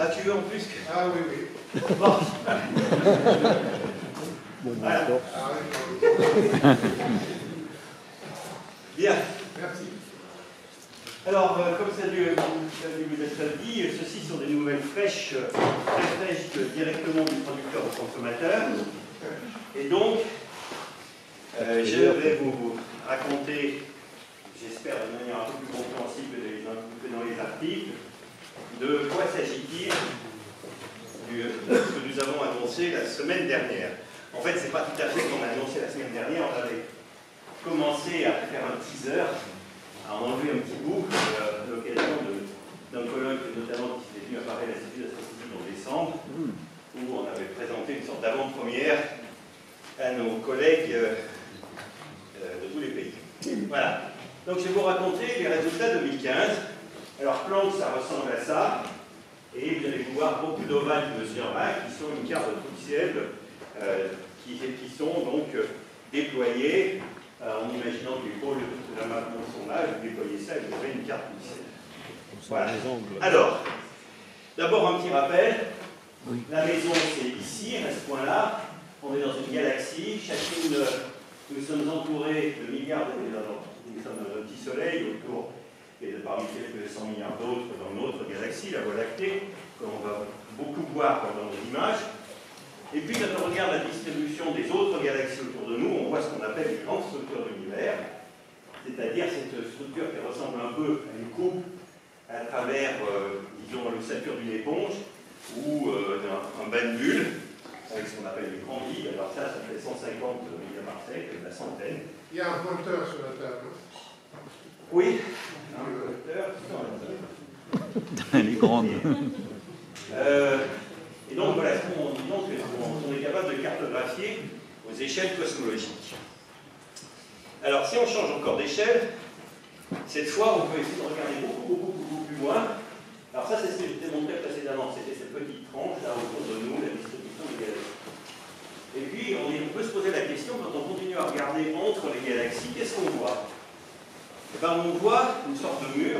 Ah, tu veux en plus que... Ah oui, oui. Bon. Voilà. Bien. Merci. Alors, comme ça a dû vous être dit, ceci sont des nouvelles fraîches, très fraîches directement du producteur au consommateur. Et donc, je vais vous raconter, j'espère de manière un peu plus compréhensible que dans les articles, de quoi s'agit-il de ce que nous avons annoncé la semaine dernière. En fait, c'est pas tout à fait ce qu'on a annoncé la semaine dernière, on avait commencé à faire un teaser, à enlever un petit bout à l'occasion d'un colloque, notamment qui s'était venu à Paris à l'Institut d'astrophysique en décembre, où on avait présenté une sorte d'avant-première à nos collègues de tous les pays. Voilà. Donc je vais vous raconter les résultats 2015. Alors Planck, ça ressemble à ça, et vous allez voir beaucoup d'ovales qui mesurent là, qui sont une carte de pixels qui sont donc déployés en imaginant que les pôles de la map sont là, vous déployez ça et vous avez une carte pixel. Voilà. Alors, d'abord un petit rappel. Oui. La maison, c'est ici, à ce point-là. On est dans une galaxie. Chacune, nous sommes entourés de milliards nous sommes dans un petit soleil autour, et parmi quelques 100 milliards d'autres dans notre galaxie, la Voie lactée, qu'on va beaucoup voir dans nos images. Et puis, quand on regarde la distribution des autres galaxies autour de nous, on voit ce qu'on appelle les grandes structures de l'univers, c'est-à-dire cette structure qui ressemble un peu à une coupe à travers, disons, l'ossature d'une éponge ou un bain de bulles, avec ce qu'on appelle les grands vides. Alors ça fait 150 milliards-parsec, la centaine. Il y a un pointeur sur la table. Oui, un pointeur sur la table. Elle est grande. Et donc voilà, disons qu'on est capable de cartographier aux échelles cosmologiques. Alors si on change encore d'échelle, cette fois on peut essayer de regarder beaucoup plus loin. Alors ça c'est ce que je t'ai montré précédemment, c'était cette petite tranche là autour de nous, la distribution des galaxies. Et puis on peut se poser la question, quand on continue à regarder entre les galaxies, qu'est-ce qu'on voit? Eh bien, on voit une sorte de mur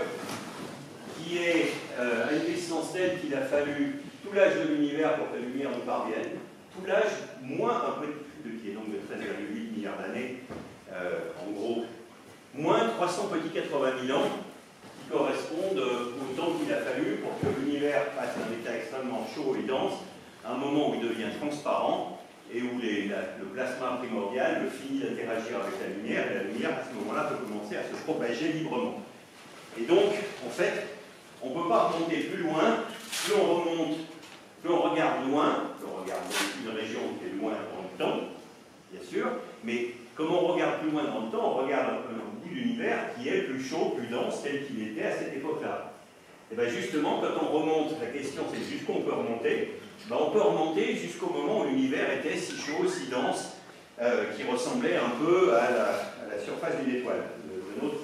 qui est à une distance telle qu'il a fallu tout l'âge de l'univers pour que la lumière nous parvienne, tout l'âge moins un petit peu qui est donc de 13,8 milliards d'années, en gros, moins 300 petits 80 000 ans, qui correspondent au temps qu'il a fallu pour que l'univers passe d'un état extrêmement chaud et dense à un moment où il devient transparent et où le plasma primordial finit d'interagir avec la lumière, et la lumière à ce moment-là peut commencer à se propager librement. Et donc, en fait, on ne peut pas remonter plus loin, plus on remonte, plus on regarde loin, plus on regarde dans une région qui est loin dans le temps, bien sûr, mais comme on regarde plus loin dans le temps, on regarde un bout de l'univers qui est plus chaud, plus dense, tel qu'il était à cette époque-là. Et bien justement, quand on remonte, la question c'est jusqu'où on peut remonter, ben on peut remonter jusqu'au moment où l'univers était si chaud, si dense, qui ressemblait un peu à la surface d'une étoile, de notre.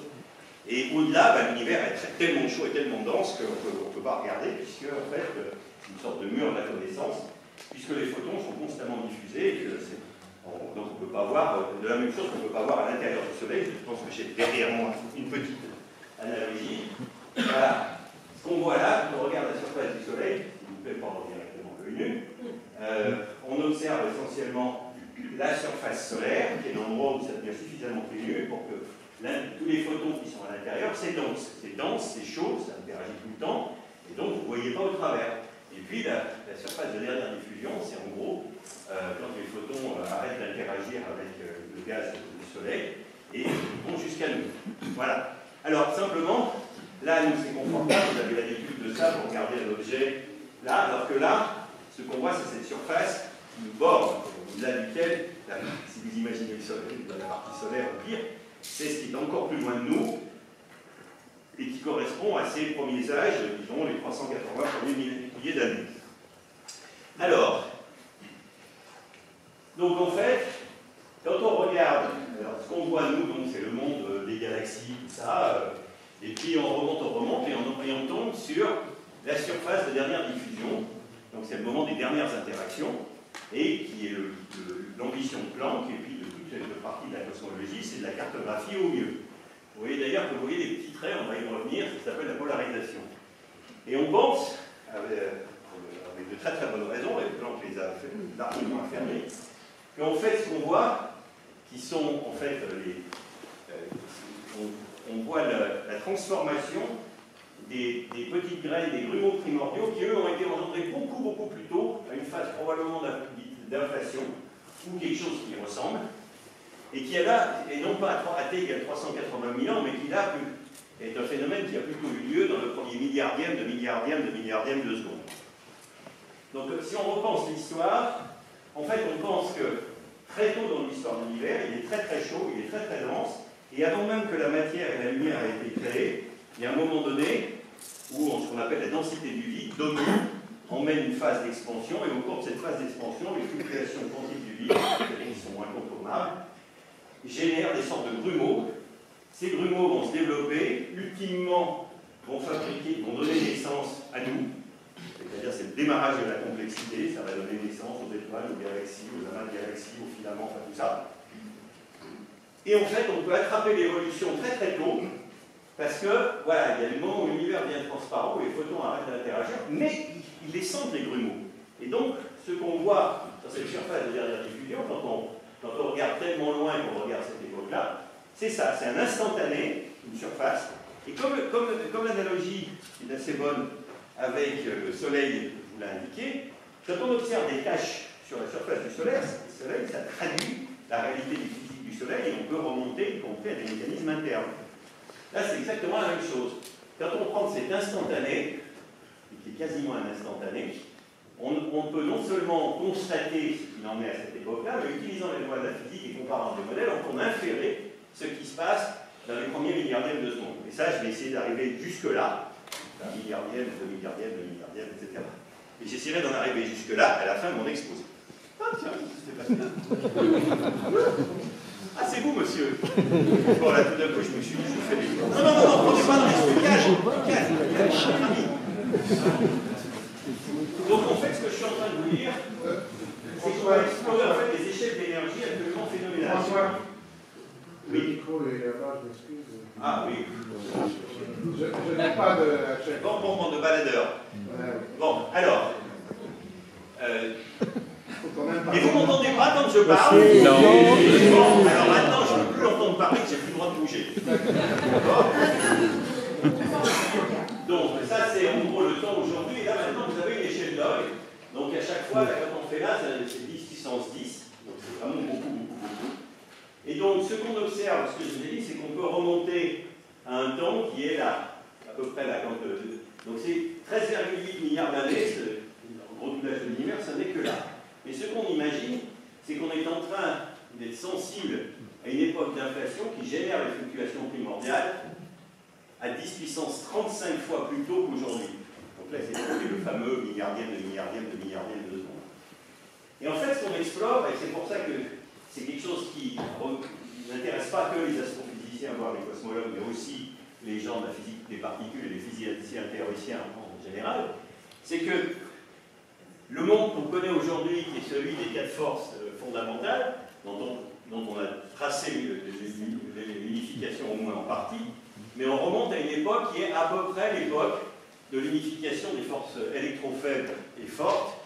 Et au-delà, ben, l'univers est tellement chaud et tellement dense qu'on ne peut pas regarder, puisque en fait, c'est une sorte de mur de la connaissance, puisque les photons sont constamment diffusés, et que donc on ne peut pas voir de la même chose qu'on ne peut pas voir à l'intérieur du Soleil. Je pense que j'ai derrière moi une petite analogie. Voilà. Ce qu'on voit là, quand on regarde la surface du Soleil, s'il vous plaît, prendre directement l'œil nu, on observe essentiellement la surface solaire, qui est l'endroit où ça devient suffisamment ténu pour que tous les photons qui sont à l'intérieur, c'est dense, c'est chaud, ça interagit tout le temps, et donc vous ne voyez pas au travers. Et puis la surface de dernière diffusion, c'est en gros quand les photons arrêtent d'interagir avec le gaz du Soleil et vont jusqu'à nous. Voilà. Alors simplement, là nous c'est confortable, vous avez l'habitude de ça pour regarder l'objet là, alors que là, ce qu'on voit c'est cette surface qui nous borde, au-delà duquel, si vous imaginez le Soleil, la partie solaire au pire, c'est ce qui est encore plus loin de nous et qui correspond à ces premiers âges, disons les 380 premiers milliers d'années. Alors, donc en fait, quand on regarde, alors ce qu'on voit nous, donc c'est le monde des galaxies, tout ça, et puis on remonte, et on tombe sur la surface de dernière diffusion, donc c'est le moment des dernières interactions, et qui est l'ambition de Planck, et puis de toute cette partie de la cosmologie, c'est de la cartographie au mieux. Vous voyez d'ailleurs que vous voyez les petits traits, on va y revenir, ça s'appelle la polarisation. Et on pense, très très bonnes raisons, et Planck les a largement affirmées, qu'en fait, ce qu'on voit, qui sont en fait on voit la transformation des petites graines, des grumeaux primordiaux, qui eux ont été engendrés beaucoup plus tôt, à une phase probablement d'inflation, ou quelque chose qui ressemble, et qui est là, et non pas à t égale 380 000 ans, mais qui là est un phénomène qui a plutôt eu lieu dans le premier milliardième de seconde. Donc si on repense l'histoire, en fait on pense que très tôt dans l'histoire de l'univers, il est très chaud, il est très dense, et avant même que la matière et la lumière aient été créées, il y a un moment donné où ce qu'on appelle la densité du vide domine, emmène une phase d'expansion, et au cours de cette phase d'expansion, les fluctuations quantiques du vide, qui sont incontournables, génèrent des sortes de grumeaux. Ces grumeaux vont se développer, ultimement vont donner naissance à nous, c'est-à-dire c'est le démarrage de la complexité, ça va donner naissance aux étoiles, aux galaxies, aux amas de galaxies, aux filaments, enfin tout ça. Et en fait, on peut attraper l'évolution très tôt, parce que, voilà, il y a le moment où l'univers devient transparent, où les photons arrêtent d'interagir, mais ils les sentent, les grumeaux. Et donc, ce qu'on voit sur cette surface de dernière diffusion, quand on regarde tellement loin qu'on regarde cette époque-là, c'est ça, c'est un instantané, une surface. Et comme l'analogie est assez bonne avec le Soleil, je vous l'ai indiqué, quand on observe des taches sur la surface du Soleil, ça traduit la réalité du physique du Soleil, et on peut remonter, y compris à des mécanismes internes. Là, c'est exactement la même chose. Quand on prend cet instantané, qui est quasiment un instantané, on peut non seulement constater ce qu'il en est à cette époque-là, mais utilisant les lois de la physique et comparant des modèles, on peut inférer ce qui se passe dans les premiers milliardièmes de seconde. Et ça, je vais essayer d'arriver jusque-là, un milliardième, 2 milliardièmes, 2 milliardièmes, etc. Et j'essaierai d'en arriver jusque-là à la fin de mon exposé. Ah tiens, c'est passé là. Ah, c'est vous, monsieur. Bon, là, tout d'un coup, je me suis dit, je vous fais des... Non, prenez pas dans les trucages. Donc, en fait, ce que je suis en train de vous dire, c'est qu'on va explorer en fait des échelles d'énergie absolument phénoménales. Oui. Le micro est là-bas, je m'excuse. Ah oui. Je n'ai pas de chef. Bon, de baladeur. Ouais. Bon, alors... Et vous m'entendez pas quand je parle? Non. Bon, alors maintenant, je ne peux plus entendre parler, j'ai plus le droit de bouger. Donc, ça, c'est en gros le temps aujourd'hui. Et là, maintenant, vous avez une échelle d'Hogg. Donc, à chaque fois, là, quand on fait là, c'est 10 puissance 10. Donc, c'est vraiment beaucoup. Et donc, ce qu'on observe, ce que je vous ai dit, c'est qu'on peut remonter à un temps qui est là, à peu près là. Donc, c'est 13,8 milliards d'années. En gros, tout l'âge de l'univers, ça n'est que là. Mais ce qu'on imagine, c'est qu'on est en train d'être sensible à une époque d'inflation qui génère les fluctuations primordiales à 10 puissance 35 fois plus tôt qu'aujourd'hui. Donc là, c'est le fameux milliardième de seconde. Et en fait, ce qu'on explore, et c'est pour ça que c'est quelque chose qui n'intéresse pas que les astrophysiciens, voire les cosmologues, mais aussi les gens de la physique des particules et les physiciens théoriciens en général, c'est que le monde qu'on connaît aujourd'hui, qui est celui des 4 forces fondamentales, dont on a tracé l'unification au moins en partie, mais on remonte à une époque qui est à peu près l'époque de l'unification des forces électrofaibles et fortes,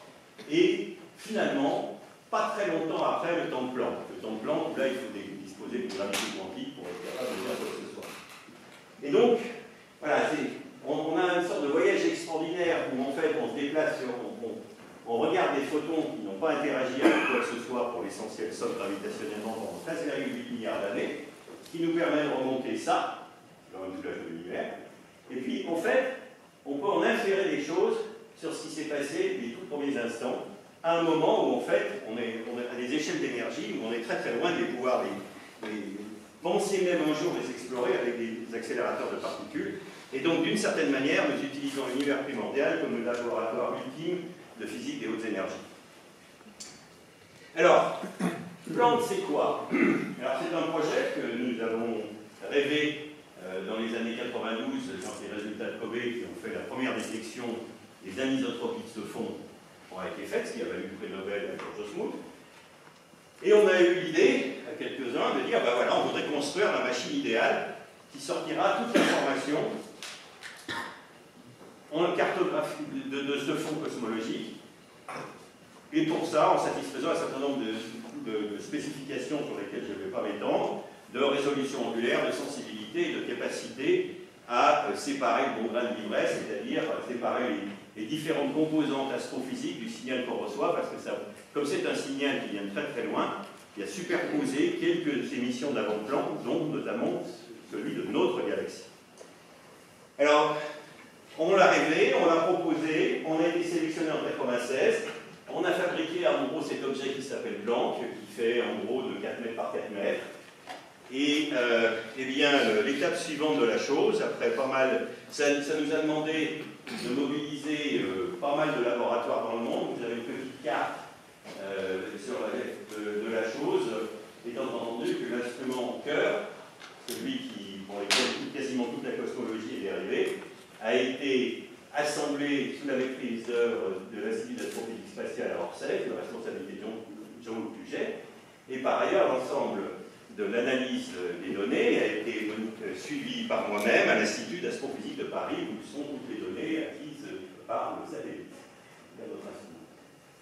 et finalement, pas très longtemps après, le temps de Planck. Le temps de Planck, où là, il faut disposer de gravité quantique pour être capable de faire quoi que ce soit. Et donc, voilà, on a une sorte de voyage extraordinaire où, en fait, on se déplace sur... On regarde des photons qui n'ont pas interagi avec quoi que ce soit pour l'essentiel, sauf gravitationnellement pendant 13,8 milliards d'années, qui nous permet de remonter ça, dans tout l'âge de l'univers. Et puis, en fait, on peut en inférer des choses sur ce qui s'est passé les tout premiers instants, à un moment où, en fait, on est à des échelles d'énergie, où on est très loin de pouvoir penser même un jour les explorer avec des accélérateurs de particules. Et donc, d'une certaine manière, nous utilisons l'univers primordial comme le laboratoire ultime de physique des hautes énergies. Alors, Planck, c'est quoi? Alors, c'est un projet que nous avons rêvé dans les années 92, quand les résultats de Kobe qui ont fait la première détection des anisotropies de ce fond ont été faites, ce qui a valu le prix Nobel à George Smoot. Et on a eu l'idée, à quelques-uns, de dire, ben voilà, on voudrait construire la machine idéale qui sortira toute l'information en cartographie de ce fond cosmologique Et pour ça, en satisfaisant un certain nombre de spécifications sur lesquelles je ne vais pas m'étendre, de résolution angulaire, de sensibilité et de capacité à séparer le bon grain de livret, c'est-à-dire séparer les différentes composantes astrophysiques du signal qu'on reçoit, parce que ça, comme c'est un signal qui vient de très très loin, il y a superposé quelques émissions d'avant-plan, dont notamment celui de notre galaxie. Alors, on l'a rêvé, on l'a proposé, on a été sélectionné en 1996, on a fabriqué en gros cet objet qui s'appelle Planck, qui fait en gros de 4 mètres par 4 mètres. Et eh bien, l'étape suivante de la chose, après pas mal, ça nous a demandé de mobiliser pas mal de laboratoires dans le monde. Vous avez une petite carte sur de la chose, étant entendu que l'instrument cœur, celui pour lequel quasiment toute la cosmologie est dérivée, a été assemblé sous la maîtrise d'œuvre de l'Institut d'astrophysique spatiale à Orsay, de responsabilité de Jean-Luc Puget, et par ailleurs l'ensemble de l'analyse des données a été suivi par moi-même à l'Institut d'astrophysique de Paris, où sont toutes les données acquises par le satellite.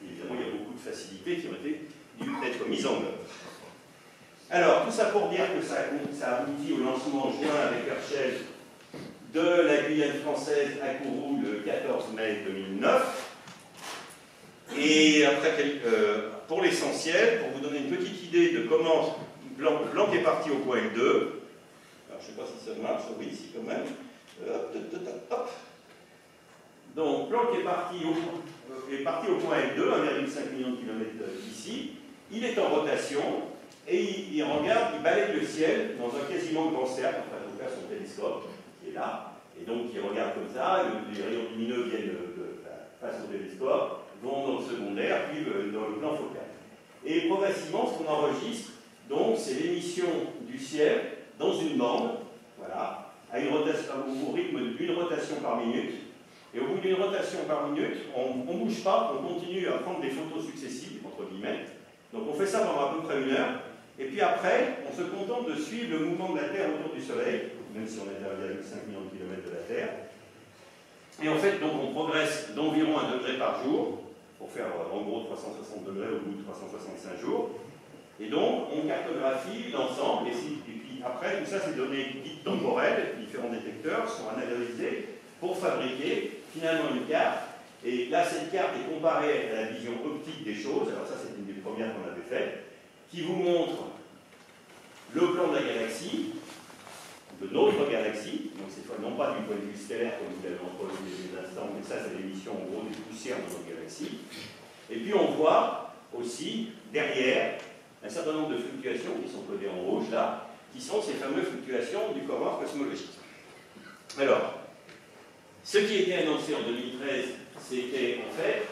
Évidemment, il y a beaucoup de facilités qui ont dû être mises en œuvre. Alors, tout ça pour dire que ça aboutit au lancement en juin avec Herschel de la Guyane française à Kourou le 14 mai 2009. Et après, pour l'essentiel, pour vous donner une petite idée de comment Planck est parti au point L2. Alors, je ne sais pas si ça marche, oui, ici quand même. Hop. Donc, Planck est parti au point L2, 1,5 million de kilomètres d'ici. Il est en rotation et il regarde, il balaye le ciel dans un quasiment grand cercle, enfin, il faire son télescope qui est là, et donc il regarde comme ça, les rayons lumineux viennent face au télescope, vont dans le secondaire, puis dans le plan focal. Et progressivement, ce qu'on enregistre, donc, c'est l'émission du ciel dans une bande, voilà, à une rotation, au rythme d'une rotation par minute. Et au bout d'une rotation par minute, on ne bouge pas, on continue à prendre des photos successives, entre guillemets. Donc on fait ça pendant à peu près 1 heure. Et puis après, on se contente de suivre le mouvement de la Terre autour du Soleil, même si on est à 1,5 million de kilomètres de la Terre. Et en fait, donc, on progresse d'environ 1 degré par jour, pour faire en gros 360 degrés au bout de 365 jours. Et donc, on cartographie l'ensemble, et puis après, tout ça, ces données dites temporelles, différents détecteurs, sont analysés pour fabriquer finalement une carte. Et là, cette carte est comparée à la vision optique des choses, alors ça, c'est une des premières qu'on avait faites, qui vous montre le plan de la galaxie, de notre galaxie, donc cette fois non pas du point de vue stellaire, comme vous l'avez entendu il y a des instants, mais ça, c'est l'émission en gros des poussières de notre galaxie. Et puis, on voit aussi, derrière, un certain nombre de fluctuations qui sont codées en rouge là, qui sont ces fameuses fluctuations du corps cosmologique. Alors, ce qui a été annoncé en 2013, c'était en fait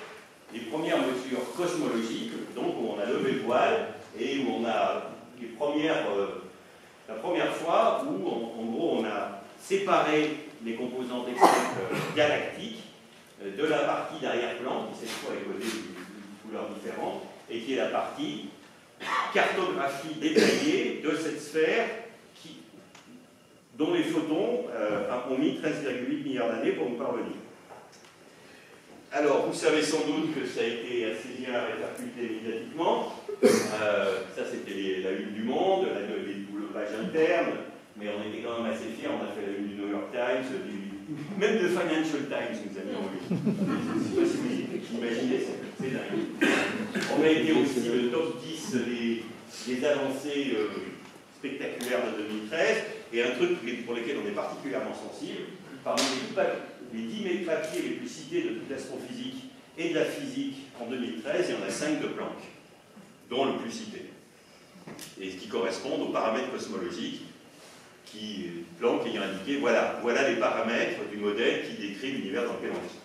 les premières mesures cosmologiques, donc où on a levé le voile et où on a la première fois où en gros on a séparé les composantes galactiques de la partie d'arrière-plan, qui cette fois est codée de couleurs différentes, et qui est la partie cartographie détaillée de cette sphère dont les photons ont mis 13,8 milliards d'années pour nous parvenir. Alors, vous savez sans doute que ça a été assez bien répercuté médiatiquement. Ça, c'était la une du Monde, le page interne, mais on était quand même assez fiers. On a fait la une du New York Times, même de Financial Times, nous avions envie. Je ne sais pas si vous imaginez, c'est dingue. On a été aussi le top 10 des avancées spectaculaires de 2013, et un truc pour lequel on est particulièrement sensible, parmi les 10 000 papiers les plus cités de toute l'astrophysique et de la physique en 2013, il y en a 5 de Planck, dont le plus cité, et qui correspondent aux paramètres cosmologiques Planck ayant indiqué, voilà les paramètres du modèle qui décrit l'univers dans lequel on vit.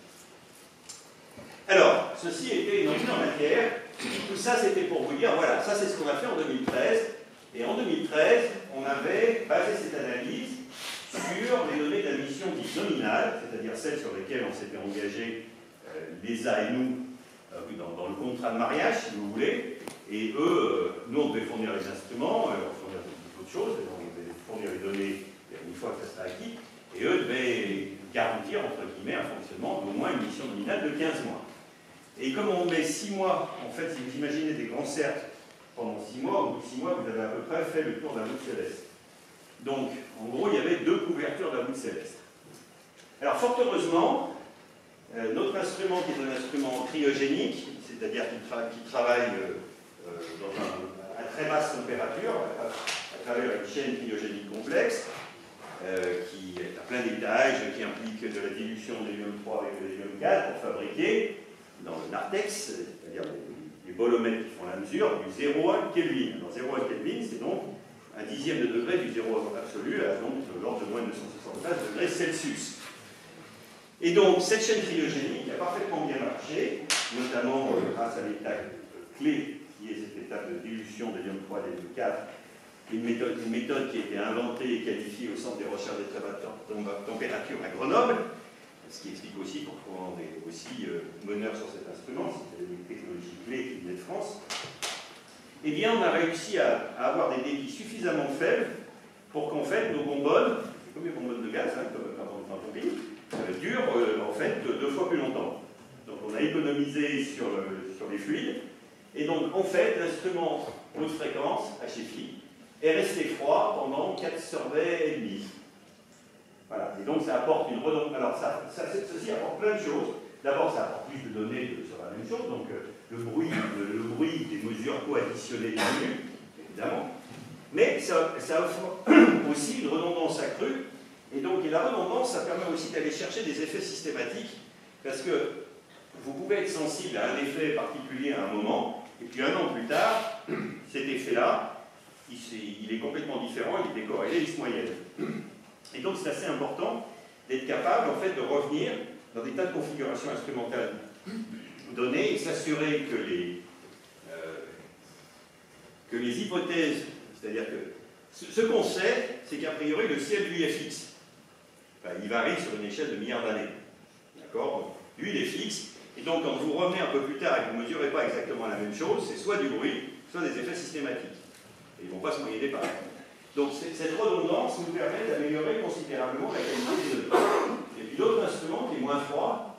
Alors, ceci était une entrée en matière. Tout ça, c'était pour vous dire, voilà, ça c'est ce qu'on a fait en 2013. Et en 2013, on avait basé cette analyse sur les données de la mission dite nominale, c'est-à-dire celles sur lesquelles on s'était engagé, l'ESA et nous, dans le contrat de mariage, si vous voulez. Et eux, nous, on devait fournir les instruments, on fournir d'autres choses, on devait fournir les données une fois que ça serait acquis, et eux devaient garantir, entre guillemets, un fonctionnement d'au moins une mission nominale de 15 mois. Et comme on met 6 mois, en fait, si vous imaginez des grands cercles pendant 6 mois, au bout de 6 mois, vous avez à peu près fait le tour de la voûte céleste. Donc, en gros, il y avait 2 couvertures de la voûte céleste. Alors, fort heureusement, notre instrument, qui est un instrument cryogénique, c'est-à-dire qui travaille à très basse température, à travers une chaîne cryogénique complexe, qui a plein d'étages, qui implique de la dilution d'hélium 3 avec de l'hélium 4 pour fabriquer, dans le narthex, c'est-à-dire les bolomètres qui font la mesure, du 0 à 1 Kelvin. Alors 0 à 1 Kelvin, c'est donc un dixième de degré du 0 absolu, à donc l'ordre de moins de 275 degrés Celsius. Et donc, cette chaîne cryogénique a parfaitement bien marché, notamment grâce à l'étape clé, qui est cette étape de dilution d'hélium 3 et d'hélium 4, une méthode qui a été inventée et qualifiée au Centre des recherches des très basses températures à Grenoble, ce qui explique aussi pourquoi on est aussi meneur sur cet instrument, c'était une technologie clé qui venait de France. Eh bien, on a réussi à avoir des débits suffisamment faibles pour qu'en fait, nos bonbonnes, c'est comme les bonbonnes de gaz, hein, comme quand on pile, durent en fait 2 fois plus longtemps. Donc on a économisé sur les fluides, et donc en fait, l'instrument haute fréquence, HFI, est resté froid pendant 4 surveys et demi. Voilà. Et donc ça apporte une redondance. Alors ceci apporte plein de choses. D'abord, ça apporte plus de données que sur la même chose, donc le bruit des mesures co-additionnées diminues, évidemment. Mais ça offre aussi une redondance accrue. Et donc, la redondance, ça permet aussi d'aller chercher des effets systématiques, parce que vous pouvez être sensible à un effet particulier à un moment, et puis 1 an plus tard, cet effet-là, il est complètement différent, il est décorrélé, il se moyenne. Et donc, c'est assez important d'être capable, en fait, de revenir dans des tas de configurations instrumentales données et s'assurer que les hypothèses, c'est-à-dire que ce qu'on sait, c'est qu'a priori, le ciel, lui, est fixe. Enfin, il varie sur une échelle de milliards d'années. D'accord? Lui, il est fixe. Et donc, quand vous revenez un peu plus tard et que vous ne mesurez pas exactement la même chose, c'est soit du bruit, soit des effets systématiques. Et ils ne vont pas se moyenner pareil. Donc, cette redondance nous permet d'améliorer considérablement la qualité des données. Et puis, l'autre instrument qui est moins froid,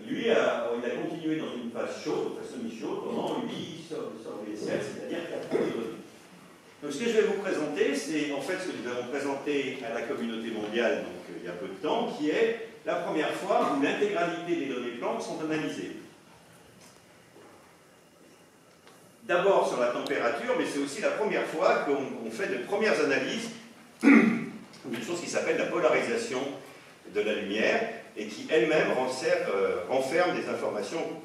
lui, il a continué dans une phase chaude, phase semi-chaude, pendant 8 surveys ciel, c'est-à-dire 4 ans de données. Donc, ce que je vais vous présenter, c'est en fait ce que nous avons présenté à la communauté mondiale donc, il y a peu de temps, qui est la première fois où l'intégralité des données Planck sont analysées. D'abord sur la température, mais c'est aussi la première fois qu'on fait de premières analyses d'une chose qui s'appelle la polarisation de la lumière et qui elle-même renferme des informations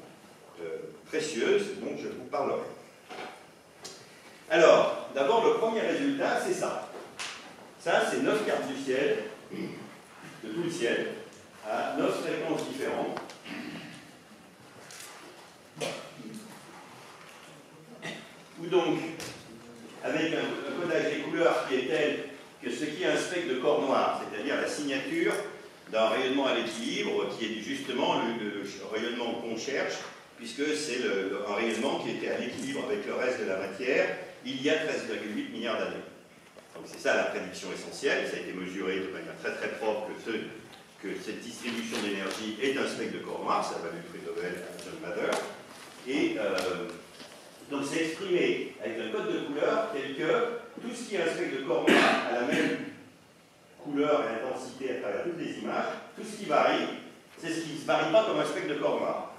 précieuses dont je vous parlerai. Alors, d'abord, le premier résultat, c'est ça. Ça, c'est 9 cartes du ciel, de tout le ciel, à 9 fréquences différentes. Ou donc, avec un codage des couleurs qui est tel que ce qui est un spectre de corps noir, c'est-à-dire la signature d'un rayonnement à l'équilibre, qui est justement le rayonnement qu'on cherche, puisque c'est un rayonnement qui était à l'équilibre avec le reste de la matière, il y a 13,8 milliards d'années. Donc c'est ça la prédiction essentielle, ça a été mesuré de manière très très propre que cette distribution d'énergie est un spectre de corps noir, ça va du prix Nobel à John Mather. Et donc c'est exprimé avec un code de couleur tel que tout ce qui est un spectre de corps noir a la même couleur et intensité à travers toutes les images, tout ce qui varie, c'est ce qui ne se varie pas comme un spectre de corps noir.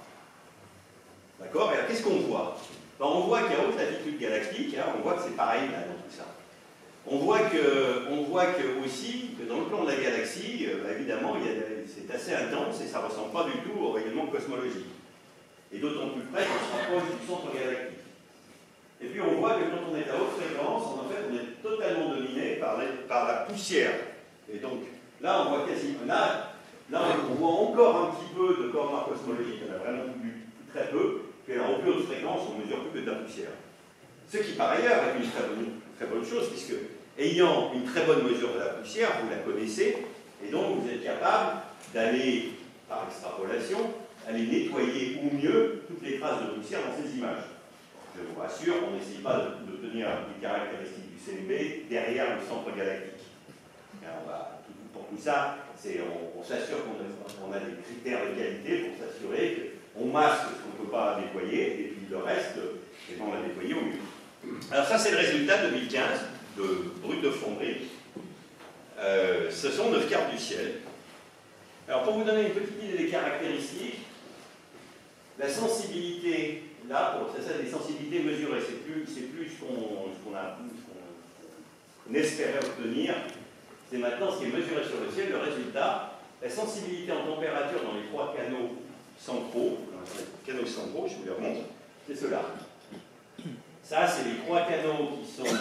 D'accord? Et alors qu'est-ce qu'on voit? On voit qu'à haute latitude galactique, hein, on voit que c'est pareil là, dans tout ça. On voit que aussi que dans le plan de la galaxie, évidemment, c'est assez intense et ça ne ressemble pas du tout au rayonnement cosmologique. Et d'autant plus près qu'on se rapproche du centre galactique. Et puis on voit que quand on est à haute fréquence, en fait, on est totalement dominé par la poussière. Et donc là, on voit quasiment là, on voit encore un petit peu de corps noir cosmologique, on a vraiment vu très peu. Puis alors, au plus haute fréquence, on ne mesure plus que de la poussière. Ce qui, par ailleurs, est une très bonne chose, puisque, ayant une très bonne mesure de la poussière, vous la connaissez, et donc vous êtes capable d'aller, par extrapolation, aller nettoyer au mieux toutes les traces de poussière dans ces images. Je vous rassure, on n'essaye pas d'obtenir les caractéristiques du CMB derrière le centre galactique. Pour tout ça, on s'assure qu'on a des critères de qualité pour s'assurer qu'on on masque ce qu'on ne peut pas déployer, et puis le reste, eh ben, on l'a déployé au mieux. Alors ça, c'est le résultat 2015 de Brut de Fonderie. Ce sont 9 cartes du ciel. Alors pour vous donner une petite idée des caractéristiques, la sensibilité, là, ça c'est des sensibilités mesurées, c'est plus ce qu'on espérait obtenir, c'est maintenant ce qui est mesuré sur le ciel, le résultat, la sensibilité en température dans les 3 canaux centraux, je vous les remonte, c'est cela. Ça, c'est les 3 canaux qui sont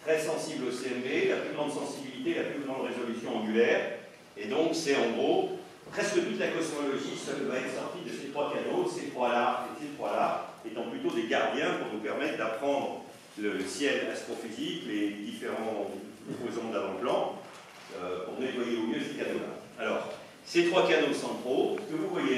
très sensibles au CMB, la plus grande sensibilité, la plus grande résolution angulaire, et donc c'est en gros presque toute la cosmologie va être sortie de ces 3 canaux, ces 3-là et ces 3-là, étant plutôt des gardiens pour nous permettre d'apprendre le ciel astrophysique, les différents composants d'avant-plan, pour nettoyer au mieux ces canaux-là. Alors, ces 3 canaux centraux, ce que vous voyez